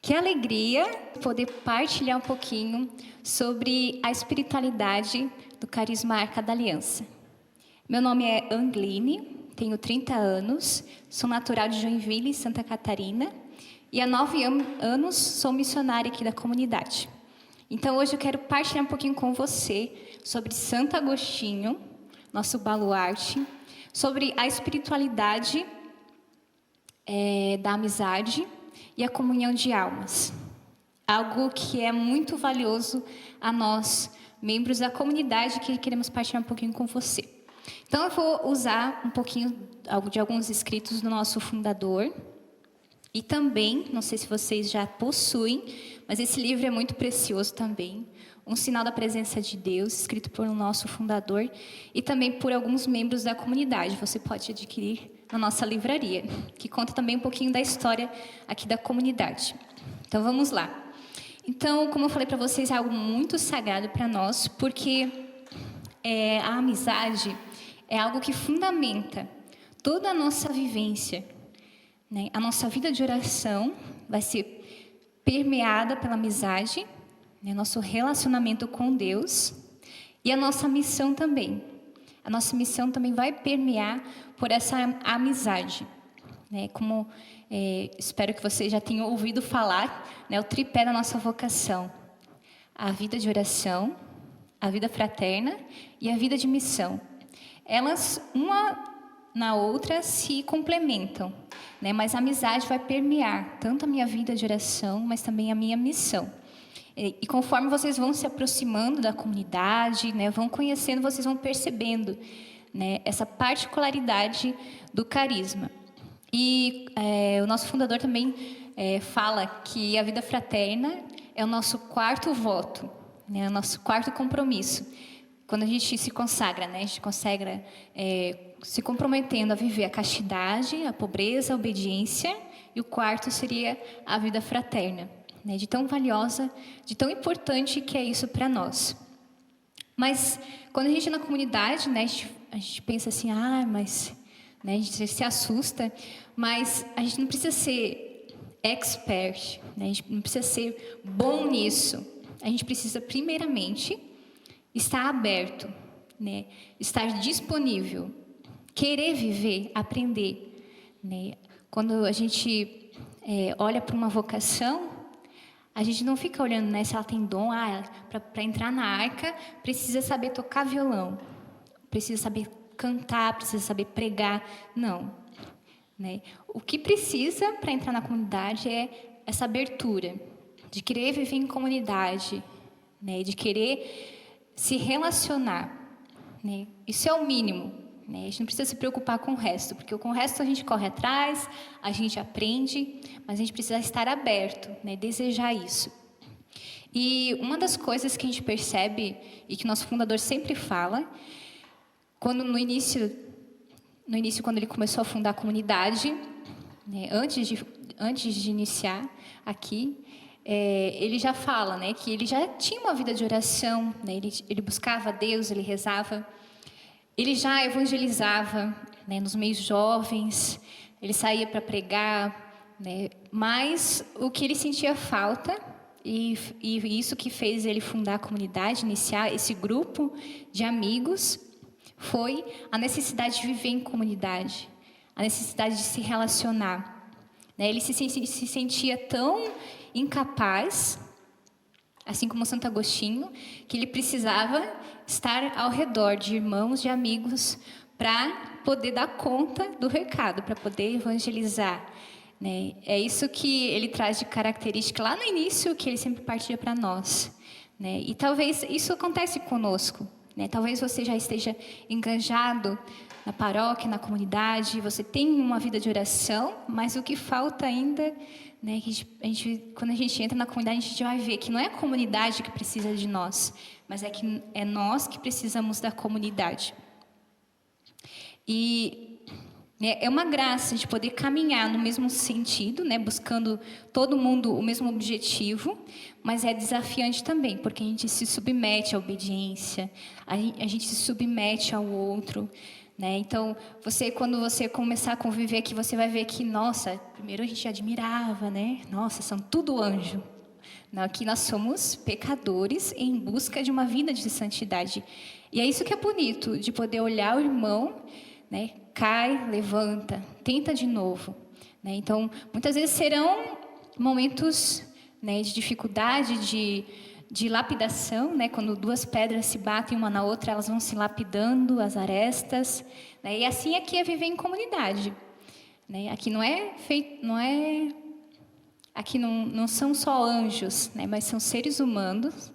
Que alegria poder partilhar um pouquinho sobre a espiritualidade do Carisma Arca da Aliança. Meu nome é Angline, tenho 30 anos, sou natural de Joinville, Santa Catarina, e há 9 anos sou missionária aqui da comunidade. Então hoje eu quero partilhar um pouquinho com você sobre Santo Agostinho, nosso baluarte, sobre a espiritualidade da amizade e a comunhão de almas. Algo que é muito valioso a nós, membros da comunidade, que queremos partilhar um pouquinho com você. Então eu vou usar um pouquinho de alguns escritos do nosso fundador. E também, não sei se vocês já possuem, mas esse livro é muito precioso também. Um sinal da presença de Deus, escrito por nosso fundador e também por alguns membros da comunidade. Você pode adquirir na nossa livraria, que conta também um pouquinho da história aqui da comunidade. Então vamos lá. Então, como eu falei para vocês, é algo muito sagrado para nós, porque a amizade é algo que fundamenta toda a nossa vivência. A nossa vida de oração vai ser permeada pela amizade, nosso relacionamento com Deus e a nossa missão também. A nossa missão também vai permear por essa amizade. Como espero que vocês já tenham ouvido falar, o tripé da nossa vocação. A vida de oração, a vida fraterna e a vida de missão. Elas, uma na outra, se complementam. Mas a amizade vai permear tanto a minha vida de oração, mas também a minha missão. E conforme vocês vão se aproximando da comunidade, vão conhecendo, vocês vão percebendo essa particularidade do carisma. E o nosso fundador também fala que a vida fraterna é o nosso quarto voto, o nosso quarto compromisso. Quando a gente se consagra, a gente consagra se comprometendo a viver a castidade, a pobreza, a obediência, e o quarto seria a vida fraterna. De tão valiosa, de tão importante que é isso para nós. Mas quando a gente é na comunidade, a gente pensa assim, mas a gente se assusta, mas a gente não precisa ser expert, a gente não precisa ser bom nisso. A gente precisa primeiramente estar aberto, estar disponível, querer viver, aprender. Quando a gente olha para uma vocação, a gente não fica olhando se ela tem dom. Para entrar na arca, precisa saber tocar violão, precisa saber cantar, precisa saber pregar. Não. O que precisa para entrar na comunidade é essa abertura, de querer viver em comunidade, de querer se relacionar. Isso é o mínimo. A gente não precisa se preocupar com o resto, porque com o resto a gente corre atrás, a gente aprende, mas a gente precisa estar aberto, desejar isso. E uma das coisas que a gente percebe, e que nosso fundador sempre fala, quando no início quando ele começou a fundar a comunidade, antes de iniciar aqui, ele já fala que ele já tinha uma vida de oração, ele buscava a Deus, ele rezava. Ele já evangelizava nos meios jovens, ele saía para pregar, mas o que ele sentia falta, e isso que fez ele fundar a comunidade, iniciar esse grupo de amigos, foi a necessidade de viver em comunidade, a necessidade de se relacionar. Ele se sentia tão incapaz, assim como Santo Agostinho, que ele precisava estar ao redor de irmãos, de amigos, para poder dar conta do recado, para poder evangelizar. É isso que ele traz de característica lá no início, que ele sempre partilha para nós. E talvez isso acontece conosco. Talvez você já esteja enganjado na paróquia, na comunidade, você tem uma vida de oração, mas o que falta ainda, quando a gente entra na comunidade, a gente vai ver que não é a comunidade que precisa de nós, mas que é nós que precisamos da comunidade. E é uma graça de poder caminhar no mesmo sentido, buscando todo mundo o mesmo objetivo, mas é desafiante também, porque a gente se submete à obediência, a gente se submete ao outro, né? Então, quando você começar a conviver aqui, você vai ver que, nossa, primeiro a gente admirava, né? Nossa, são tudo anjo. Não, aqui nós somos pecadores em busca de uma vida de santidade. E é isso que é bonito, de poder olhar o irmão, né? Cai, levanta, tenta de novo, né? Então, muitas vezes serão momentos, né, de dificuldade, de lapidação, né? Quando duas pedras se batem uma na outra, elas vão se lapidando, as arestas, né? E assim aqui é viver em comunidade, né? Aqui aqui não são só anjos, né? Mas são seres humanos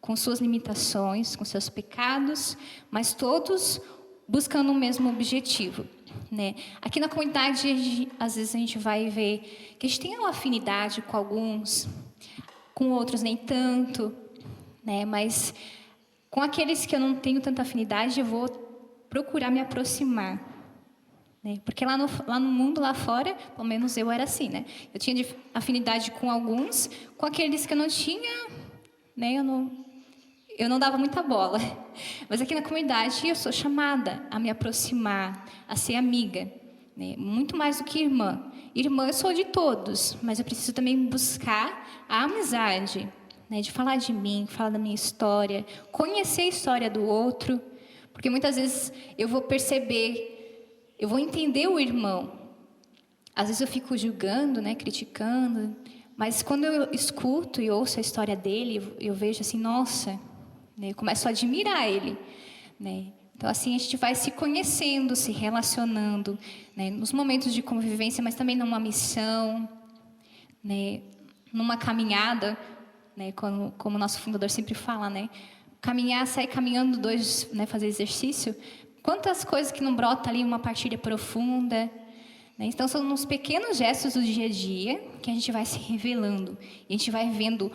com suas limitações, com seus pecados, mas todos buscando o mesmo objetivo, né? Aqui na comunidade, às vezes a gente vai ver que a gente tem uma afinidade com alguns, com outros nem tanto, né? Mas com aqueles que eu não tenho tanta afinidade, eu vou procurar me aproximar, né? Porque lá no mundo, lá fora, pelo menos eu era assim, né? Eu tinha afinidade com alguns, com aqueles que eu não tinha, né? Eu não dava muita bola. Mas aqui na comunidade eu sou chamada a me aproximar, a ser amiga, né? Muito mais do que irmã. Irmã eu sou de todos, mas eu preciso também buscar a amizade, né? De falar de mim, falar da minha história, conhecer a história do outro, porque muitas vezes eu vou perceber, eu vou entender o irmão. Às vezes eu fico julgando, né? Criticando, mas quando eu escuto e ouço a história dele, eu vejo assim, nossa, né? Eu começo a admirar ele, né? Então, assim, a gente vai se conhecendo, se relacionando, né? Nos momentos de convivência, mas também numa missão, né? Numa caminhada, né? Como o nosso fundador sempre fala, né? Caminhar, sair caminhando dois, né? Fazer exercício. Quantas coisas que não brota ali, uma partilha profunda, né? Então, são nos pequenos gestos do dia a dia que a gente vai se revelando. E a gente vai vendo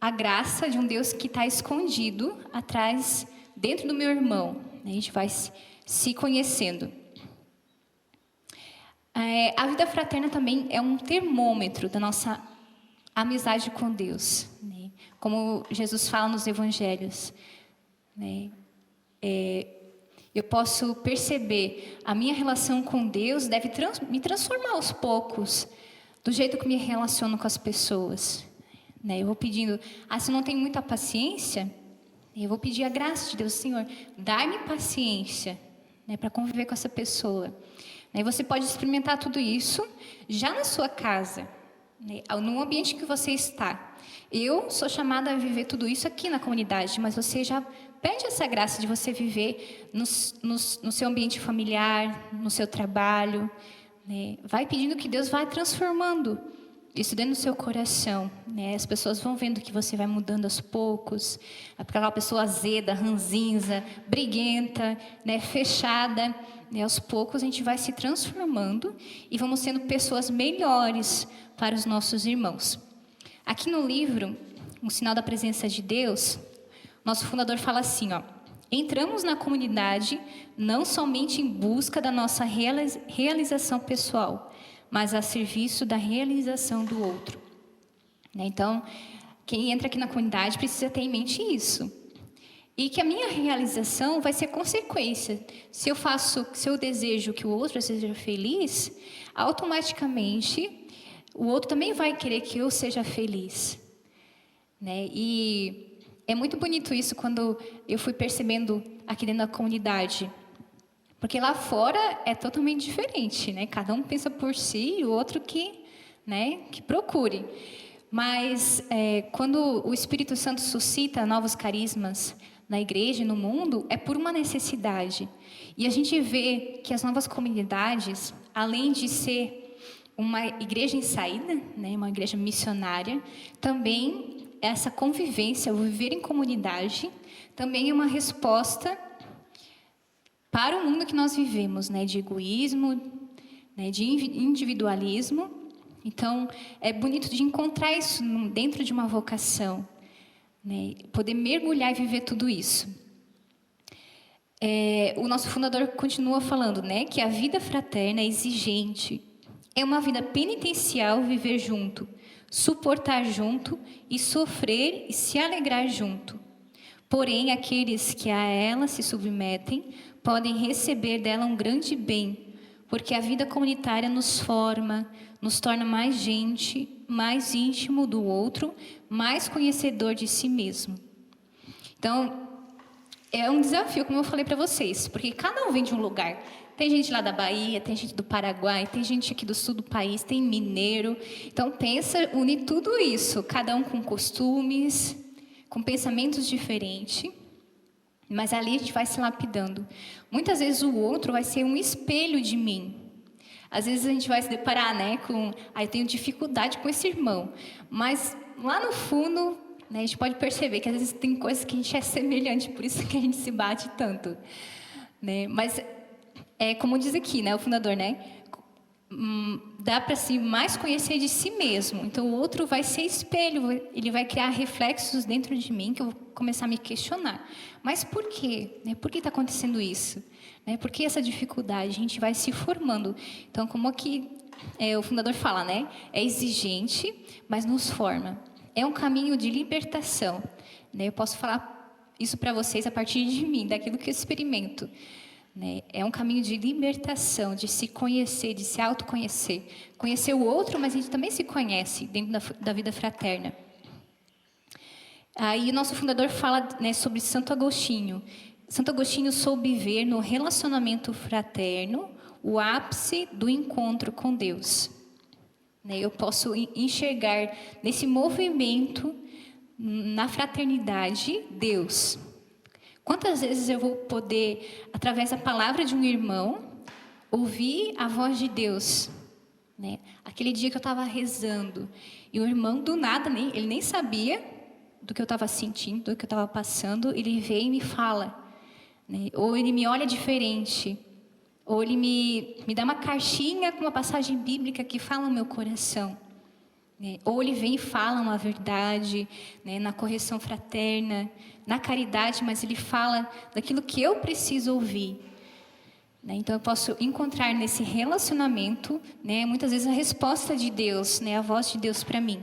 a graça de um Deus que está escondido atrás, dentro do meu irmão. A gente vai se conhecendo. A vida fraterna também é um termômetro da nossa amizade com Deus, né? Como Jesus fala nos evangelhos, né? Eu posso perceber a minha relação com Deus deve me transformar aos poucos, do jeito que me relaciono com as pessoas, né? Eu vou pedindo, se eu não tenho muita paciência, eu vou pedir a graça de Deus, Senhor, dá-me paciência, né, para conviver com essa pessoa. E você pode experimentar tudo isso já na sua casa, né, no ambiente que você está. Eu sou chamada a viver tudo isso aqui na comunidade, mas você já pede essa graça de você viver no seu ambiente familiar, no seu trabalho, né? Vai pedindo que Deus vai transformando isso dentro do seu coração, né? As pessoas vão vendo que você vai mudando aos poucos. Aquela pessoa azeda, ranzinza, briguenta, né? Fechada, né? Aos poucos a gente vai se transformando e vamos sendo pessoas melhores para os nossos irmãos. Aqui no livro, Um Sinal da Presença de Deus, nosso fundador fala assim, ó: entramos na comunidade não somente em busca da nossa realização pessoal, mas a serviço da realização do outro. Então, quem entra aqui na comunidade precisa ter em mente isso. E que a minha realização vai ser consequência. Se eu desejo que o outro seja feliz, automaticamente o outro também vai querer que eu seja feliz, né? E é muito bonito isso quando eu fui percebendo aqui dentro da comunidade. Porque lá fora é totalmente diferente, né? Cada um pensa por si e o outro né, que procure. Mas quando o Espírito Santo suscita novos carismas na igreja e no mundo, é por uma necessidade. E a gente vê que as novas comunidades, além de ser uma igreja em saída, né, uma igreja missionária, também essa convivência, o viver em comunidade, também é uma resposta para o mundo que nós vivemos, né, de egoísmo, né, de individualismo. Então, é bonito de encontrar isso dentro de uma vocação, né, poder mergulhar e viver tudo isso. O nosso fundador continua falando, né, que a vida fraterna é exigente, é uma vida penitencial viver junto, suportar junto e sofrer e se alegrar junto. Porém, aqueles que a ela se submetem podem receber dela um grande bem, porque a vida comunitária nos forma, nos torna mais gente, mais íntimo do outro, mais conhecedor de si mesmo. Então, é um desafio, como eu falei para vocês, porque cada um vem de um lugar. Tem gente lá da Bahia, tem gente do Paraguai, tem gente aqui do sul do país, tem mineiro. Então, pensa, une tudo isso, cada um com costumes, com pensamentos diferentes, mas ali a gente vai se lapidando. Muitas vezes o outro vai ser um espelho de mim. Às vezes a gente vai se deparar, né, com... eu tenho dificuldade com esse irmão, mas lá no fundo, né, a gente pode perceber que às vezes tem coisas que a gente é semelhante, por isso que a gente se bate tanto, né? Mas como diz aqui, né, o fundador, né, dá para se mais conhecer de si mesmo. Então o outro vai ser espelho, ele vai criar reflexos dentro de mim que eu vou começar a me questionar. Mas por quê? Né? Por que está acontecendo isso? Né? Por que essa dificuldade? A gente vai se formando. Então, como aqui o fundador fala, né, é exigente, mas nos forma. É um caminho de libertação. Né? Eu posso falar isso para vocês a partir de mim, daquilo que eu experimento. Né? É um caminho de libertação, de se conhecer, de se autoconhecer. Conhecer o outro, mas a gente também se conhece dentro da vida fraterna. Aí o nosso fundador fala, né, sobre Santo Agostinho. Santo Agostinho soube ver no relacionamento fraterno o ápice do encontro com Deus. Né? Eu posso enxergar nesse movimento, na fraternidade, Deus. Quantas vezes eu vou poder, através da palavra de um irmão, ouvir a voz de Deus? Né? Aquele dia que eu estava rezando, e o irmão, do nada, ele nem sabia do que eu estava sentindo, do que eu estava passando, ele vem e me fala. Né? Ou ele me olha diferente, ou ele me dá uma caixinha com uma passagem bíblica que fala no meu coração. Né? Ou ele vem e fala uma verdade, né, na correção fraterna, na caridade, mas ele fala daquilo que eu preciso ouvir. Né? Então eu posso encontrar nesse relacionamento, né, muitas vezes a resposta de Deus, né, a voz de Deus para mim.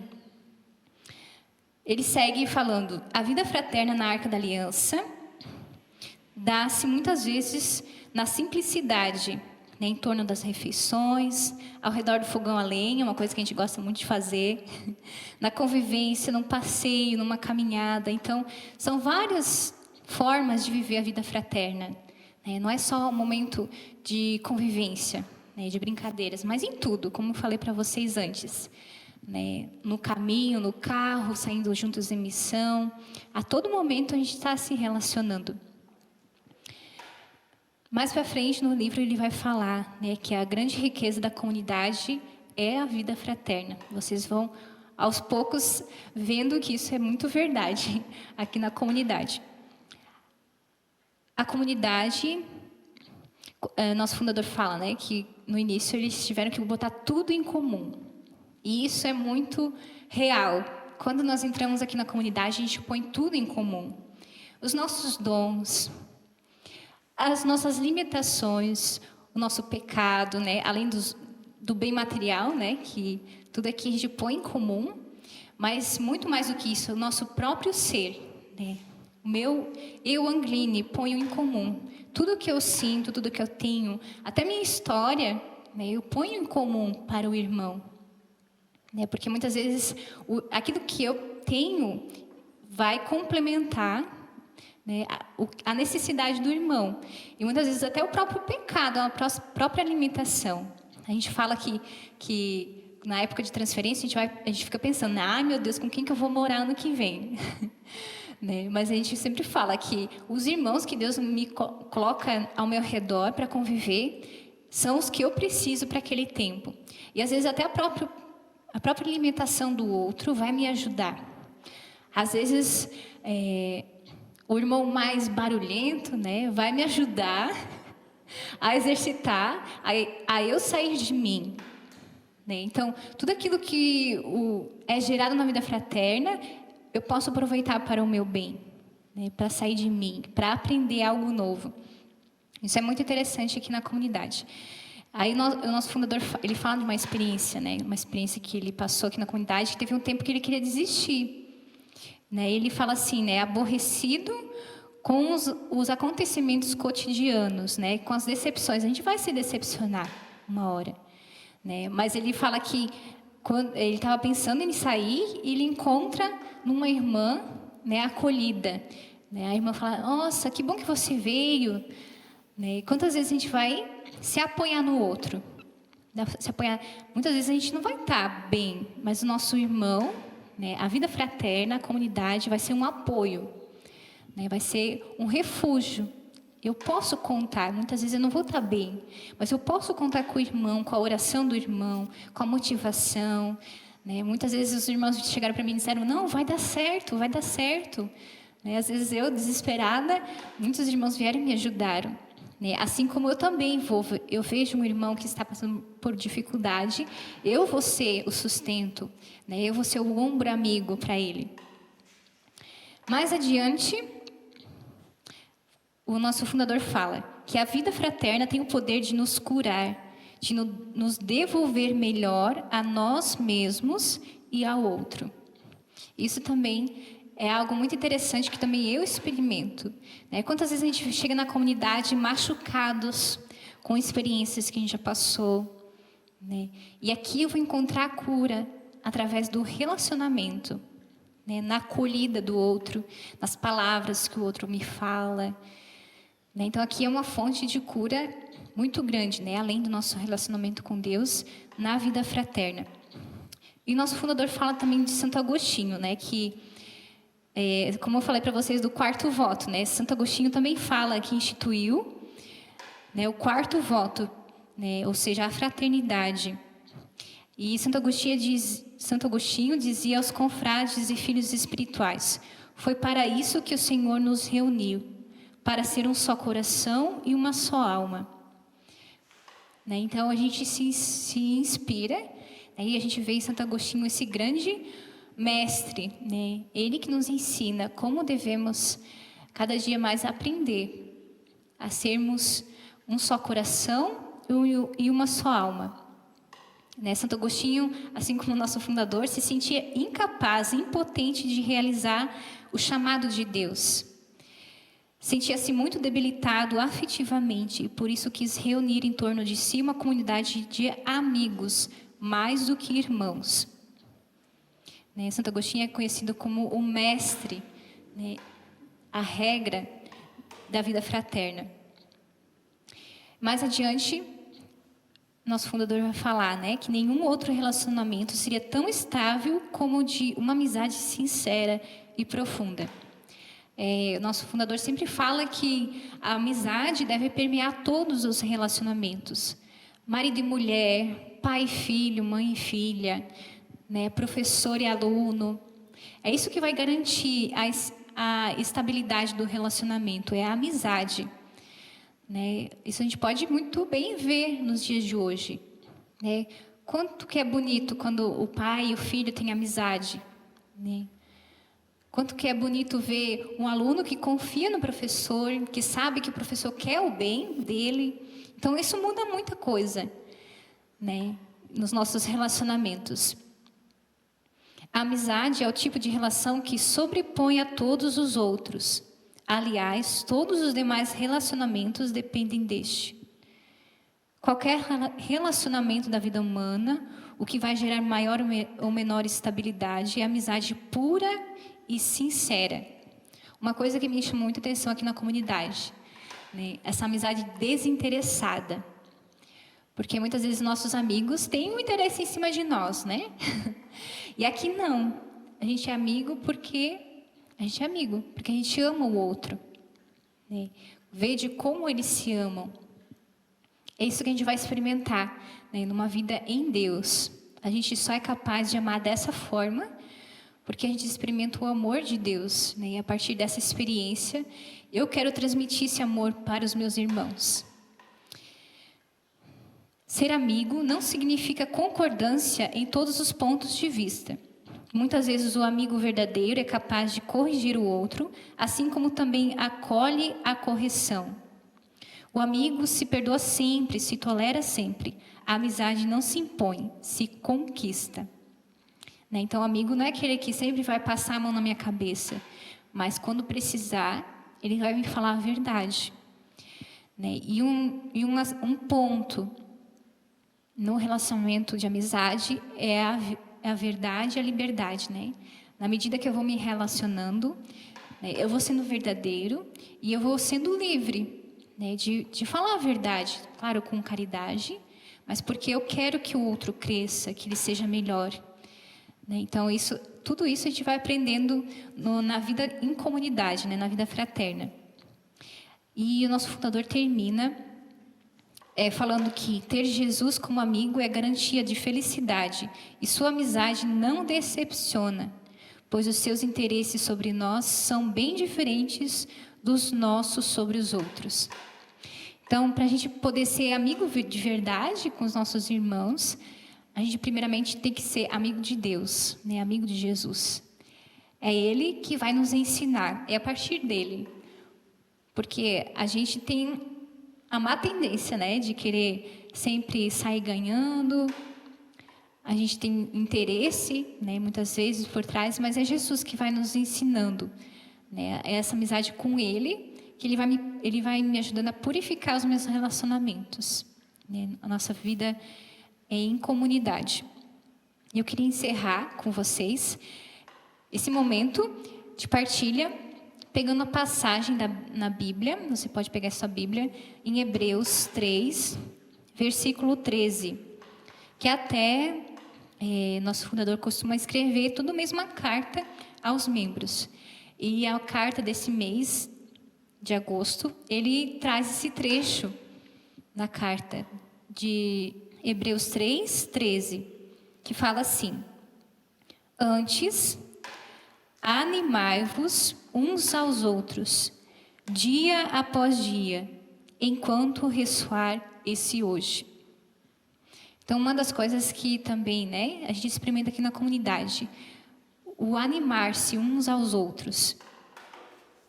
Ele segue falando: a vida fraterna na Arca da Aliança dá-se muitas vezes na simplicidade, né, em torno das refeições, ao redor do fogão a lenha, uma coisa que a gente gosta muito de fazer, na convivência, num passeio, numa caminhada. Então, são várias formas de viver a vida fraterna. Né? Não é só um momento de convivência, né, de brincadeiras, mas em tudo, como eu falei para vocês antes. Né? No caminho, no carro, saindo juntos em missão, a todo momento a gente está se relacionando. Mais para frente no livro ele vai falar, né, que a grande riqueza da comunidade é a vida fraterna. Vocês vão aos poucos vendo que isso é muito verdade aqui na comunidade. A comunidade, nosso fundador fala, né, que no início eles tiveram que botar tudo em comum. E isso é muito real. Quando nós entramos aqui na comunidade, a gente põe tudo em comum. Os nossos dons, as nossas limitações, o nosso pecado, né? Além do bem material, né? Que tudo aqui a gente põe em comum, mas muito mais do que isso, o nosso próprio ser, né? Eu, Angline, ponho em comum. Tudo que eu sinto, tudo que eu tenho, até minha história, né? Eu ponho em comum para o irmão. Né? Porque muitas vezes aquilo que eu tenho vai complementar, né, a necessidade do irmão. E muitas vezes até o próprio pecado, a própria limitação. A gente fala que na época de transferência a gente fica pensando, meu Deus, com quem que eu vou morar ano que vem? Né? Mas a gente sempre fala que os irmãos que Deus me coloca ao meu redor para conviver são os que eu preciso para aquele tempo. E às vezes até a própria limitação do outro vai me ajudar. Às vezes o irmão mais barulhento, né, vai me ajudar a exercitar, a eu sair de mim. Né? Então, tudo aquilo que é gerado na vida fraterna, eu posso aproveitar para o meu bem, né, para sair de mim, para aprender algo novo. Isso é muito interessante aqui na comunidade. Aí o nosso fundador, ele fala de uma experiência, né, uma experiência que ele passou aqui na comunidade, que teve um tempo que ele queria desistir. né? Ele fala assim, né? Aborrecido com os acontecimentos cotidianos, né? Com as decepções. A gente vai se decepcionar uma hora, né? Mas ele fala que quando ele estava pensando em sair, ele encontra numa irmã, né, acolhida, né? A irmã fala: nossa, que bom que você veio, né? E quantas vezes a gente vai se apoiar no outro, se apoiar? Muitas vezes a gente não vai estar bem, mas o nosso irmão, né, a vida fraterna, a comunidade vai ser um apoio, né? Vai ser um refúgio. Eu posso contar, muitas vezes eu não vou estar bem, mas eu posso contar com o irmão, com a oração do irmão, com a motivação, né? Muitas vezes os irmãos chegaram para mim e disseram: não, vai dar certo, vai dar certo, né? Às vezes eu, desesperada, muitos irmãos vieram e me ajudaram, né? Assim como eu também eu vejo um irmão que está passando por dificuldade, eu vou ser o sustento, né? Eu vou ser o ombro amigo para ele. Mais adiante, o nosso fundador fala que a vida fraterna tem o poder de nos curar, de nos devolver melhor a nós mesmos e ao outro. Isso também é algo muito interessante que também eu experimento, né? Quantas vezes a gente chega na comunidade machucados com experiências que a gente já passou, né? E aqui eu vou encontrar a cura através do relacionamento, né? Na acolhida do outro, nas palavras que o outro me fala. Então, aqui é uma fonte de cura muito grande, né? Além do nosso relacionamento com Deus, na vida fraterna. E o nosso fundador fala também de Santo Agostinho, né? Que, como eu falei para vocês, do quarto voto, né? Santo Agostinho também fala que instituiu, né, o quarto voto, né? Ou seja, a fraternidade. E Santo Agostinho dizia aos confrades e filhos espirituais: foi para isso que o Senhor nos reuniu, para ser um só coração e uma só alma. Né? Então, a gente se inspira, né? E a gente vê em Santo Agostinho esse grande mestre, né? Ele que nos ensina como devemos cada dia mais aprender a sermos um só coração e uma só alma. Né? Santo Agostinho, assim como o nosso fundador, se sentia incapaz, impotente de realizar o chamado de Deus. Sentia-se muito debilitado afetivamente e por isso quis reunir em torno de si uma comunidade de amigos, mais do que irmãos. Né? Santo Agostinho é conhecido como o mestre, né? A regra da vida fraterna. Mais adiante, nosso fundador vai falar, né, que nenhum outro relacionamento seria tão estável como o de uma amizade sincera e profunda. O nosso fundador sempre fala que a amizade deve permear todos os relacionamentos. Marido e mulher, pai e filho, mãe e filha, né, professor e aluno. É isso que vai garantir a estabilidade do relacionamento, é a amizade. Né? Isso a gente pode muito bem ver nos dias de hoje. Né? Quanto que é bonito quando o pai e o filho têm amizade. Né? Quanto que é bonito ver um aluno que confia no professor, que sabe que o professor quer o bem dele. Então, isso muda muita coisa, né, nos nossos relacionamentos. A amizade é o tipo de relação que sobrepõe a todos os outros. Aliás, todos os demais relacionamentos dependem deste. Qualquer relacionamento da vida humana, o que vai gerar maior ou menor estabilidade é a amizade pura e sincera. Uma coisa que me chamou muita atenção aqui na comunidade, né? Essa amizade desinteressada. Porque muitas vezes nossos amigos têm um interesse em cima de nós, né? E aqui não. A gente é amigo porque a gente ama o outro. Né? Vê de como eles se amam. É isso que a gente vai experimentar, né, numa vida em Deus. A gente só é capaz de amar dessa forma porque a gente experimenta o amor de Deus, né? E a partir dessa experiência, eu quero transmitir esse amor para os meus irmãos. Ser amigo não significa concordância em todos os pontos de vista. Muitas vezes o amigo verdadeiro é capaz de corrigir o outro, assim como também acolhe a correção. O amigo se perdoa sempre, se tolera sempre. A amizade não se impõe, se conquista. né? Então, amigo não é aquele que sempre vai passar a mão na minha cabeça, mas quando precisar, ele vai me falar a verdade, né? E um ponto no relacionamento de amizade é a verdade e a liberdade, né? Na medida que eu vou me relacionando, né, eu vou sendo verdadeiro e eu vou sendo livre, né, de falar a verdade, claro, com caridade, mas porque eu quero que o outro cresça, que ele seja melhor, né? Então, tudo isso a gente vai aprendendo na vida em comunidade, né, na vida fraterna. E o nosso fundador termina falando que ter Jesus como amigo é garantia de felicidade e sua amizade não decepciona, pois os seus interesses sobre nós são bem diferentes dos nossos sobre os outros. Então, para a gente poder ser amigo de verdade com os nossos irmãos, a gente primeiramente tem que ser amigo de Deus, né? Amigo de Jesus. É Ele que vai nos ensinar, é a partir dele. Porque a gente tem a má tendência, né, de querer sempre sair ganhando. A gente tem interesse, né, muitas vezes por trás, mas é Jesus que vai nos ensinando, né, essa amizade com Ele, que Ele vai me ajudando a purificar os meus relacionamentos, né, a nossa vida é em comunidade. Eu queria encerrar com vocês esse momento de partilha, pegando a passagem na Bíblia, você pode pegar a sua Bíblia, em Hebreus 3, versículo 13, que até nosso fundador costuma escrever todo mês uma carta aos membros. E a carta desse mês, de agosto, ele traz esse trecho na carta de Hebreus 3, 13, que fala assim: antes, animai-vos uns aos outros, dia após dia, enquanto ressoar esse hoje. Então, uma das coisas que também, né, a gente experimenta aqui na comunidade, o animar-se uns aos outros,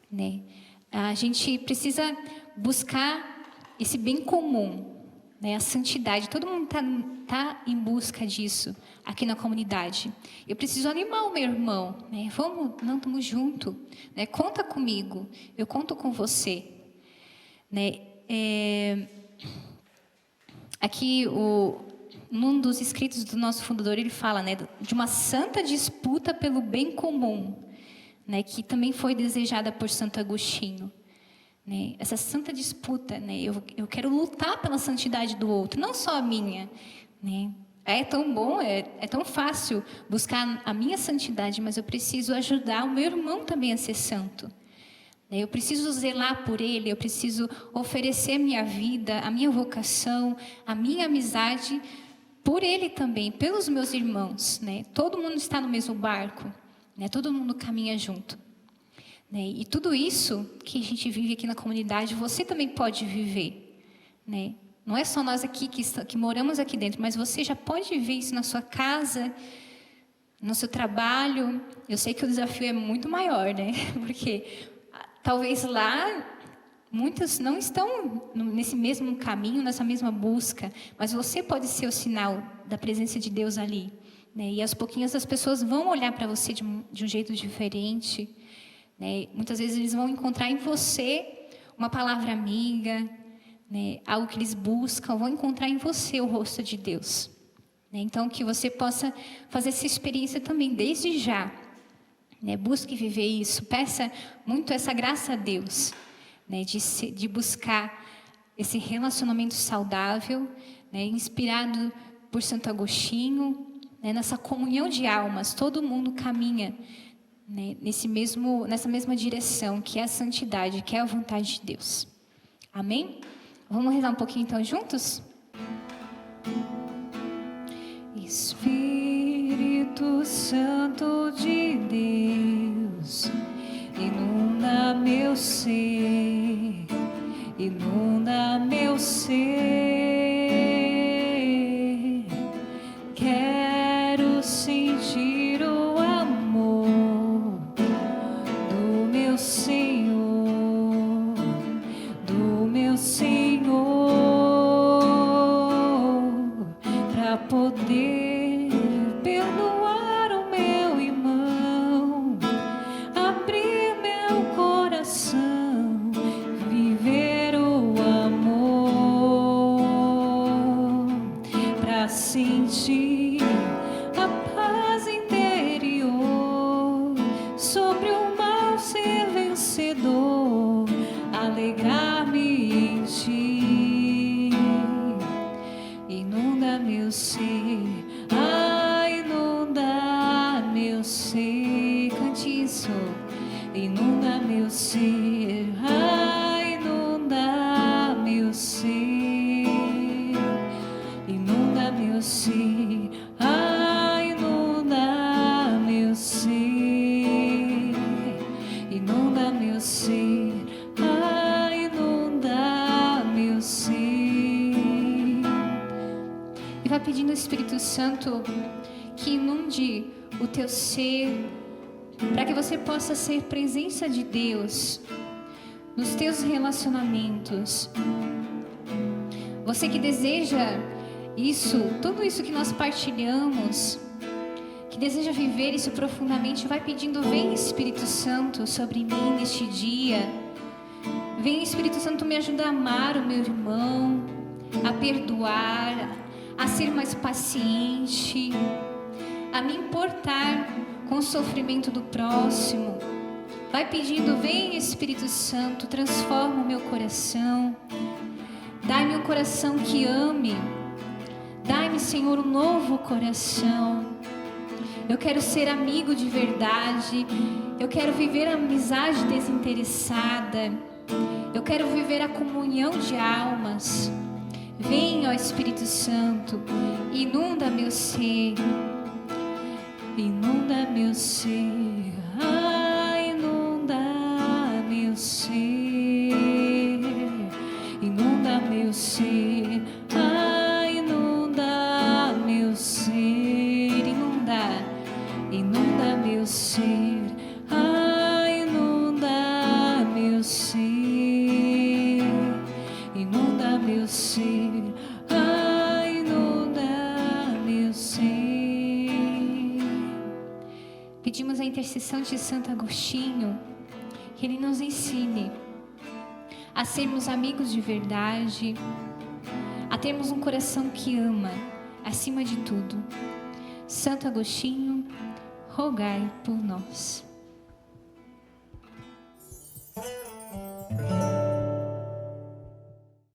né? A gente precisa buscar esse bem comum, né, a santidade. Todo mundo tá em busca disso aqui na comunidade. Eu preciso animar o meu irmão, né? Estamos juntos, né? Conta comigo, eu conto com você, né? Aqui num dos escritos do nosso fundador ele fala, né, de uma santa disputa pelo bem comum, né, que também foi desejada por Santo Agostinho. Né? Essa santa disputa, né? Eu quero lutar pela santidade do outro, não só a minha, né? É tão bom, é tão fácil buscar a minha santidade, mas eu preciso ajudar o meu irmão também a ser santo. Eu preciso zelar por ele, eu preciso oferecer minha vida, a minha vocação, a minha amizade por ele também, pelos meus irmãos, né? Todo mundo está no mesmo barco, né? Todo mundo caminha junto. E tudo isso que a gente vive aqui na comunidade, você também pode viver, né? Não é só nós aqui que moramos aqui dentro, mas você já pode viver isso na sua casa, no seu trabalho. Eu sei que o desafio é muito maior, né? Porque talvez lá muitos não estão nesse mesmo caminho, nessa mesma busca, mas você pode ser o sinal da presença de Deus ali, né? E aos pouquinhos as pessoas vão olhar para você de um jeito diferente. Muitas vezes eles vão encontrar em você uma palavra amiga, né, algo que eles buscam, vão encontrar em você o rosto de Deus. Então, que você possa fazer essa experiência também, desde já. Busque viver isso, peça muito essa graça a Deus, de buscar esse relacionamento saudável, inspirado por Santo Agostinho, nessa comunhão de almas, todo mundo caminha nessa mesma direção, que é a santidade, que é a vontade de Deus. Amém? Vamos rezar um pouquinho então juntos? Espírito Santo de Deus, inunda meu ser, inunda meu ser. Quero sentir o amor do meu Senhor, do meu Senhor, para poder perdoar o meu meu ser, cante isso. Inunda meu ser, inunda meu ser, inunda meu ser, inunda meu ser, inunda meu ser, inunda meu ser. E vai pedindo ao Espírito Santo que inunde o teu ser, para que você possa ser presença de Deus nos teus relacionamentos. Você que deseja isso, tudo isso que nós partilhamos, que deseja viver isso profundamente, vai pedindo: vem Espírito Santo sobre mim neste dia. Vem Espírito Santo me ajudar a amar o meu irmão, a perdoar, a ser mais paciente, a me importar com o sofrimento do próximo. Vai pedindo: vem Espírito Santo, transforma o meu coração. Dai-me um coração que ame. Dai-me, Senhor, um novo coração. Eu quero ser amigo de verdade. Eu quero viver a amizade desinteressada. Eu quero viver a comunhão de almas. Vem, ó Espírito Santo, inunda meu ser. Inunda meu ser, inunda meu ser, inunda meu ser, inunda meu ser, inunda meu ser, inunda meu ser, inunda meu ser, inunda meu ser. Pedimos a intercessão de Santo Agostinho, que ele nos ensine a sermos amigos de verdade, a termos um coração que ama, acima de tudo. Santo Agostinho, rogai por nós.